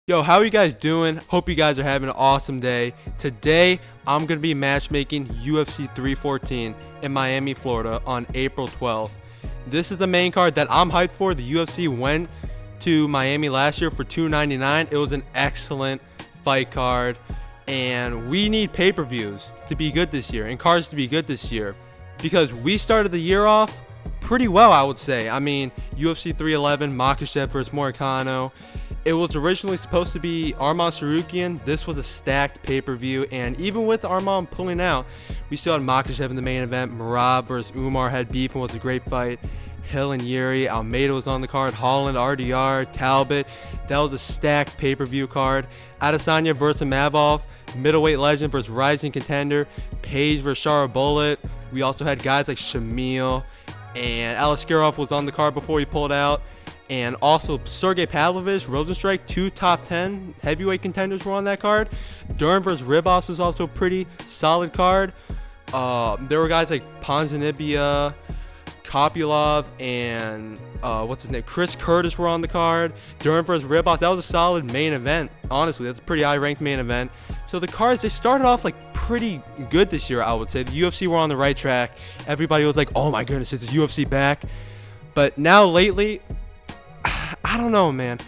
Yo, how are you guys doing? Hope you guys are having an awesome day. Today, I'm going to be matchmaking UFC 314 in Miami, Florida on April 12th. This is a main card that I'm hyped for. The UFC went to Miami last year for $299. It was an excellent fight card, and we need pay-per-views to be good this year and cards to be good this year because we started the year off pretty well, I would say. I mean, UFC 311, Makhachev versus Moicano. It was originally supposed to be Arman Tsarukyan. This was a stacked pay-per-view, and even with Arman pulling out, we still had Makhachev in the main event. Merab versus Umar had beef and was a great fight. Hill and Yuri, Almeida was on the card. Holland, RDR, Talbot. That was a stacked pay-per-view card. Adesanya versus Mavov. Middleweight legend versus rising contender. Page versus Shara Bullet. We also had guys like Shamil, and Alaskarov was on the card before he pulled out. And also Sergey Pavlovich, Rosenstrike, two top 10 heavyweight contenders were on that card. Dern versus Ribos was also a pretty solid card. There were guys like Ponzinibbia, Kopylov, and what's his name? Chris Curtis were on the card. Dern versus Ribos, that was a solid main event. Honestly, that's a pretty high-ranked main event. So the cards, they started off like pretty good this year, I would say. The UFC were on the right track. Everybody was like, oh my goodness, is the UFC back? But now lately, I don't know, man.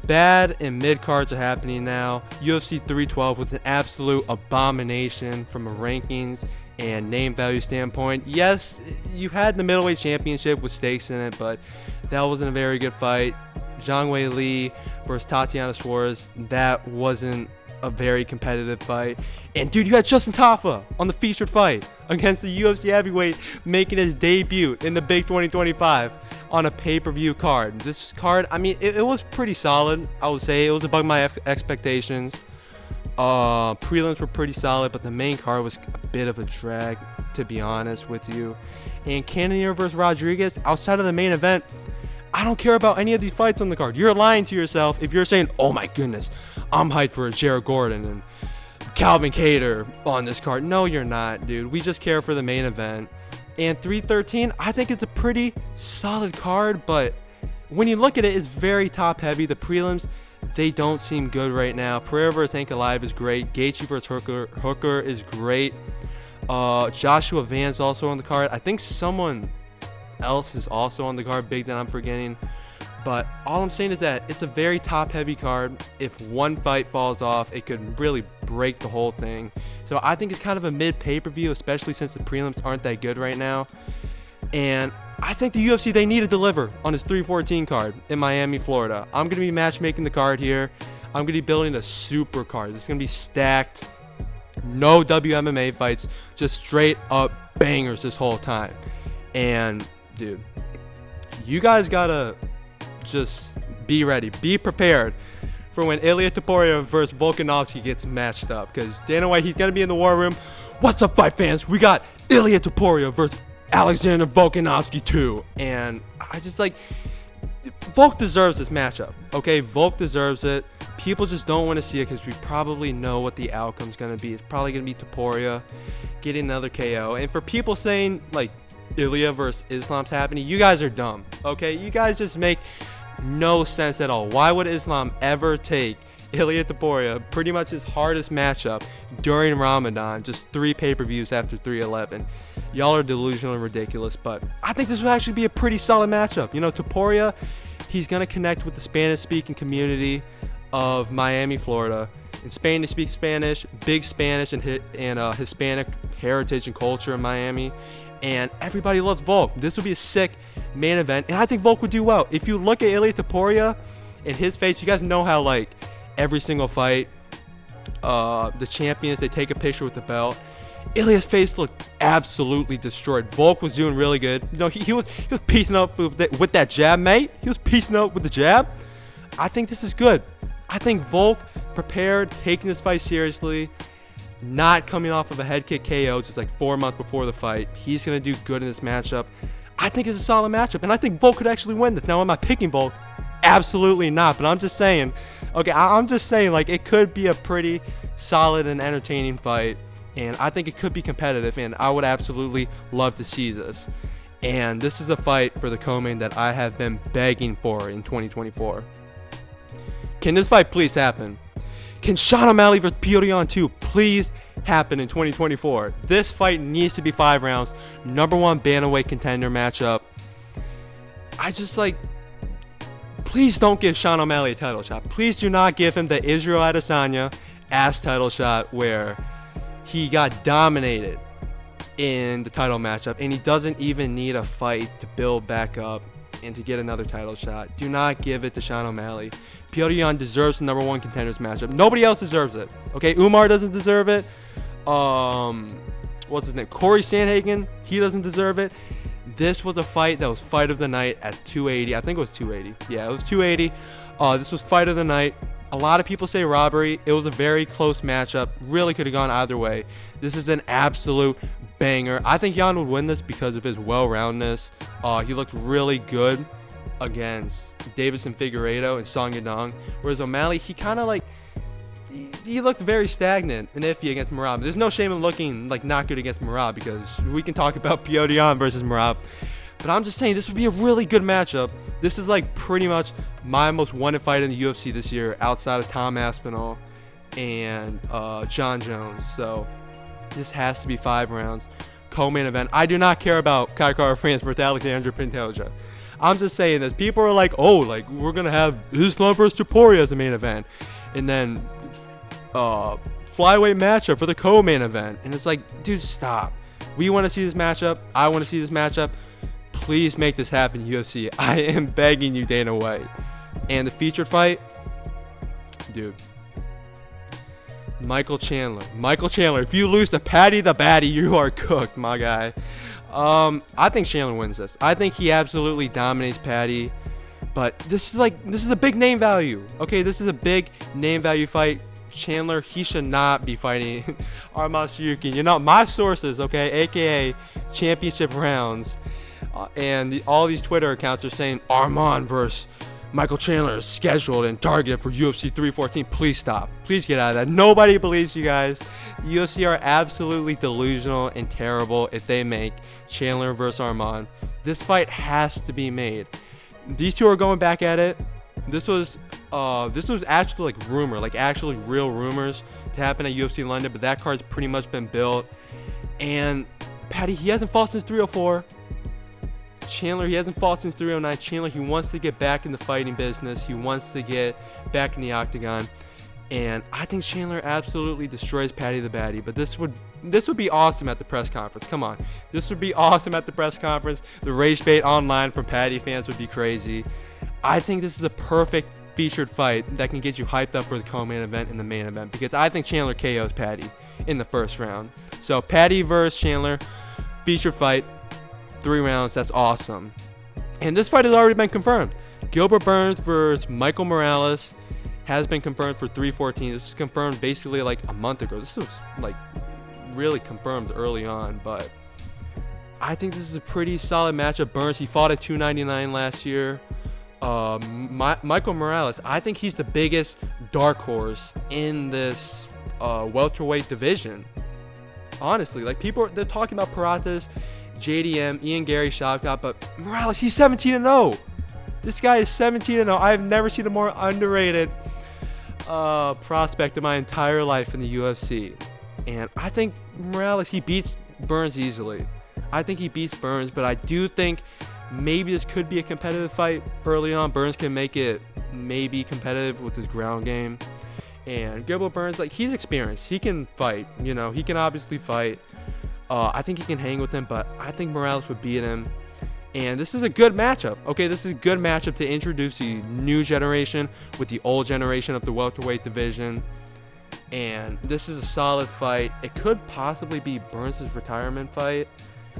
Bad and mid cards are happening now. UFC 312 was an absolute abomination from a rankings and name value standpoint. Yes, you had the middleweight championship with stakes in it, but that wasn't a very good fight. Zhang Wei Li versus Tatiana Suarez, that wasn't a very competitive fight. And dude, you had Justin Tafa on the featured fight against the UFC heavyweight making his debut in the Big 2025 on a pay-per-view card. This card, I mean, it was pretty solid, I would say. It was above my expectations. Prelims were pretty solid, but the main card was a bit of a drag, to be honest with you. And Cannonier versus Rodriguez, outside of the main event, I don't care about any of these fights on the card. You're lying to yourself if you're saying, oh my goodness, I'm hyped for Jared Gordon and Calvin Kattar on this card. No, you're not, dude. We just care for the main event. And 313, I think it's a pretty solid card, but when you look at it, it's very top-heavy. The prelims, they don't seem good right now. Pereira versus Ankalaev is great. Gaethje versus Hooker is great. Joshua Van's also on the card. I think someone else is also on the card, big that I'm forgetting. But all I'm saying is that it's a very top-heavy card. If one fight falls off, it could really break the whole thing. So I think it's kind of a mid pay-per-view, especially since the prelims aren't that good right now. And I think the UFC, they need to deliver on this 314 card in Miami, Florida. I'm going to be matchmaking the card here. I'm going to be building a super card. This is going to be stacked. No WMMA fights, just straight up bangers this whole time. And dude, you guys got to just be ready, be prepared for when Ilia Topuria versus Volkanovski gets matched up, because Dana White, he's gonna be in the war room. What's up, fight fans? We got Ilia Topuria versus Alexander Volkanovski 2, and I just like, Volk deserves this matchup. Okay, Volk deserves it. People just don't want to see it because we probably know what the outcome's gonna be. It's probably gonna be Topuria getting another KO. And for people saying like Ilia versus Islam's happening, you guys are dumb. Okay, you guys just make no sense at all. Why would Islam ever take Ilia Topuria, pretty much his hardest matchup during Ramadan, just 3 pay-per-views after 311? Y'all are delusional and ridiculous, but I think this would actually be a pretty solid matchup. You know, Topuria, he's gonna connect with the Spanish-speaking community of Miami, Florida. In Spain, they speak Spanish, big Spanish and Hispanic heritage and culture in Miami. And everybody loves Volk. This would be a sick main event, and I think Volk would do well. If you look at Ilia Topuria in his face, you guys know how like every single fight, the champions, they take a picture with the belt. Ilia's face looked absolutely destroyed. Volk was doing really good. You know, he was piecing up with that jab, mate. He was piecing up with the jab. I think this is good. I think Volk prepared, taking this fight seriously, not coming off of a head kick KO just like 4 months before the fight. He's going to do good in this matchup. I think it's a solid matchup, and I think Volk could actually win this. Now, am I picking Volk? Absolutely not, but I'm just saying, okay, I'm just saying, like, it could be a pretty solid and entertaining fight, and I think it could be competitive, and I would absolutely love to see this. And this is a fight for the co-main that I have been begging for in 2024. Can this fight please happen? Can Sean O'Malley versus Petr 2 please happen in 2024? This fight needs to be 5 rounds. Number 1 bantamweight contender matchup. I just please don't give Sean O'Malley a title shot. Please do not give him the Israel Adesanya ass title shot where he got dominated in the title matchup and he doesn't even need a fight to build back up and to get another title shot. Do not give it to Sean O'Malley. Petr deserves the number 1 contenders matchup. Nobody else deserves it. Okay, Umar doesn't deserve it. What's his name? Corey Sandhagen, he doesn't deserve it. This was a fight that was fight of the night at 280. I think it was 280. Yeah, it was 280. This was fight of the night. A lot of people say robbery. It was a very close matchup. Really could have gone either way. This is an absolute banger. I think Jan would win this because of his well-roundedness. He looked really good against Davison Figueiredo and Song Yadong. Whereas O'Malley, he kind of he looked very stagnant and iffy against Merab. There's no shame in looking not good against Merab because we can talk about Petr versus Merab. But I'm just saying this would be a really good matchup. This is pretty much my most wanted fight in the UFC this year outside of Tom Aspinall and John Jones. So this has to be 5 rounds. Co-main event. I do not care about Kai Kara France versus Alexander Pantoja. I'm just saying this. People are we're going to have Islam versus Topuria as the main event. And then flyweight matchup for the co-main event. And it's dude, stop. We want to see this matchup. I want to see this matchup. Please make this happen, UFC. I am begging you, Dana White. And the featured fight, dude. Michael Chandler. If you lose to Paddy the Baddy, you are cooked, my guy. I think Chandler wins this. I think he absolutely dominates Paddy. But this is a big name value. Okay, this is a big name value fight. Chandler, he should not be fighting Arman Tsarukyan. My sources, okay, aka Championship Rounds, and all these Twitter accounts are saying Arman versus Michael Chandler is scheduled and targeted for UFC 314. Please stop. Please get out of that. Nobody believes you guys. The UFC are absolutely delusional and terrible if they make Chandler versus Arman. This fight has to be made. These two are going back at it. This was actually rumor, actually real rumors to happen at UFC London, but that card's pretty much been built. And Paddy, he hasn't fought since 304. Chandler, he hasn't fought since 309. Chandler, he wants to get back in the fighting business. He wants to get back in the octagon. And I think Chandler absolutely destroys Paddy the Baddy. But this would be awesome at the press conference. Come on. This would be awesome at the press conference. The rage bait online from Paddy fans would be crazy. I think this is a perfect featured fight that can get you hyped up for the co-main event and the main event. Because I think Chandler KOs Paddy in the first round. So Paddy versus Chandler, featured fight. 3 rounds, that's awesome. And this fight has already been confirmed. Gilbert Burns versus Michael Morales has been confirmed for 314. This was confirmed basically a month ago. This was really confirmed early on, but I think this is a pretty solid matchup. Burns, he fought at 299 last year. Michael Morales, I think he's the biggest dark horse in this welterweight division. Honestly, people they're talking about Peratas, JDM, Ian Gary, Shavkat, but Morales, he's 17-0. This guy is 17-0. I've never seen a more underrated prospect in my entire life in the UFC. And I think Morales, he beats Burns easily. I think he beats Burns, but I do think maybe this could be a competitive fight early on. Burns can make it maybe competitive with his ground game. And Gilbert Burns, he's experienced. He can fight, he can obviously fight. I think he can hang with him, but I think Morales would beat him. And this is a good matchup. Okay, this is a good matchup to introduce the new generation with the old generation of the welterweight division. And this is a solid fight. It could possibly be Burns' retirement fight.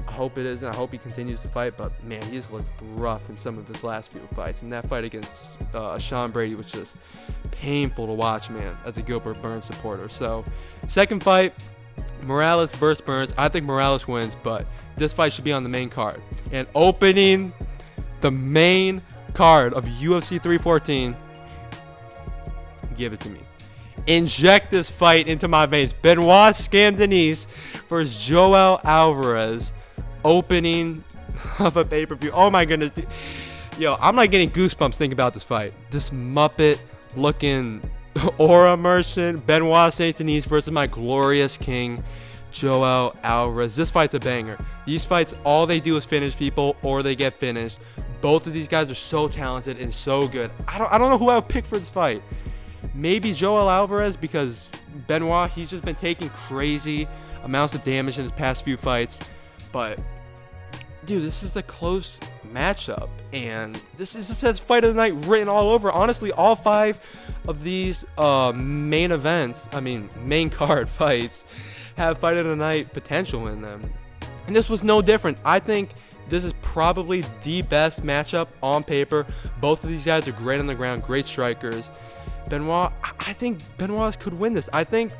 I hope it isn't. I hope he continues to fight. But, man, he's looked rough in some of his last few fights. And that fight against Sean Brady was just painful to watch, man, as a Gilbert Burns supporter. So, second fight, Morales versus Burns. I think Morales wins, but this fight should be on the main card. And opening the main card of UFC 314, give it to me. Inject this fight into my veins. Benoit Scandenis versus Joel Alvarez. Opening of a pay-per-view. Oh my goodness. Yo, I'm getting goosebumps thinking about this fight. This Muppet looking aura merchant. Benoit Saint Denis versus my glorious king, Joel Alvarez. This fight's a banger. These fights, all they do is finish people or they get finished. Both of these guys are so talented and so good. I don't know who I would pick for this fight. Maybe Joel Alvarez, because Benoit, he's just been taking crazy amounts of damage in his past few fights. But dude, this is a close matchup, and this says fight of the night written all over. Honestly, all 5 of these main card fights have fight of the night potential in them, and this was no different. I think this is probably the best matchup on paper. Both of these guys are great on the ground, great strikers. Benoit, I think Benoit could win this. I think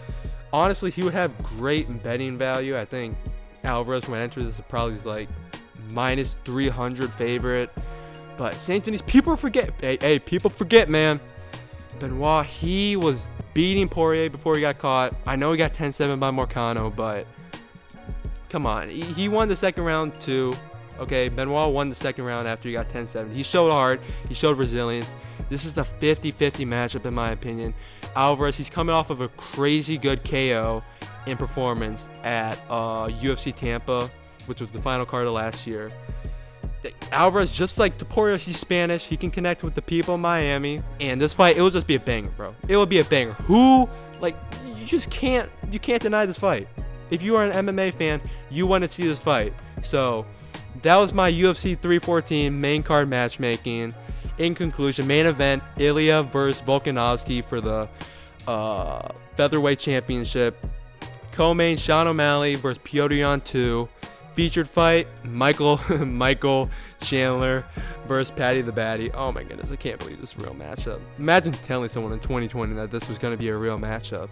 honestly he would have great betting value. I think Alvarez would enter this probably like minus 300 favorite. But Saint Denis, people forget. Hey, people forget, man. Benoit, he was beating Poirier before he got caught. I know he got 10-7 by Marcano, but come on. He won the second round too. Okay, Benoit won the second round after he got 10-7. He showed heart. He showed resilience. This is a 50-50 matchup in my opinion. Alvarez, he's coming off of a crazy good KO in performance at UFC Tampa, which was the final card of last year. Alvarez, just like Topuria, he's Spanish. He can connect with the people in Miami. And this fight, it will just be a banger, bro. It will be a banger. You can't deny this fight. If you are an MMA fan, you want to see this fight. So that was my UFC 314 main card matchmaking. In conclusion, main event, Ilya versus Volkanovski for the featherweight championship. Co-main, Sean O'Malley versus Piotr Jan 2. Featured fight, Michael Chandler versus Patty the Batty. Oh my goodness, I can't believe this is a real matchup. Imagine telling someone in 2020 that this was going to be a real matchup.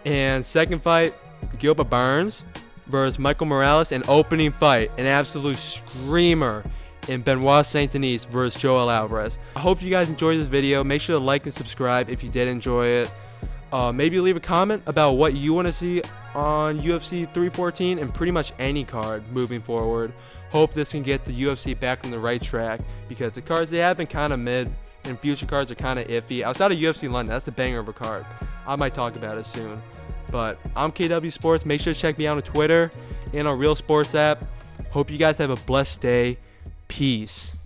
And second fight, Gilbert Burns versus Michael Morales. An opening fight, an absolute screamer in Benoit Saint Denis versus Joel Alvarez. I hope you guys enjoyed this video. Make sure to like and subscribe if you did enjoy it. Maybe leave a comment about what you want to see on UFC 314 and pretty much any card moving forward. Hope this can get the UFC back on the right track, because the cards, they have been kind of mid and future cards are kind of iffy. Outside of UFC London, that's a banger of a card. I might talk about it soon. But I'm KW Sports. Make sure to check me out on Twitter and on Real Sports app. Hope you guys have a blessed day. Peace.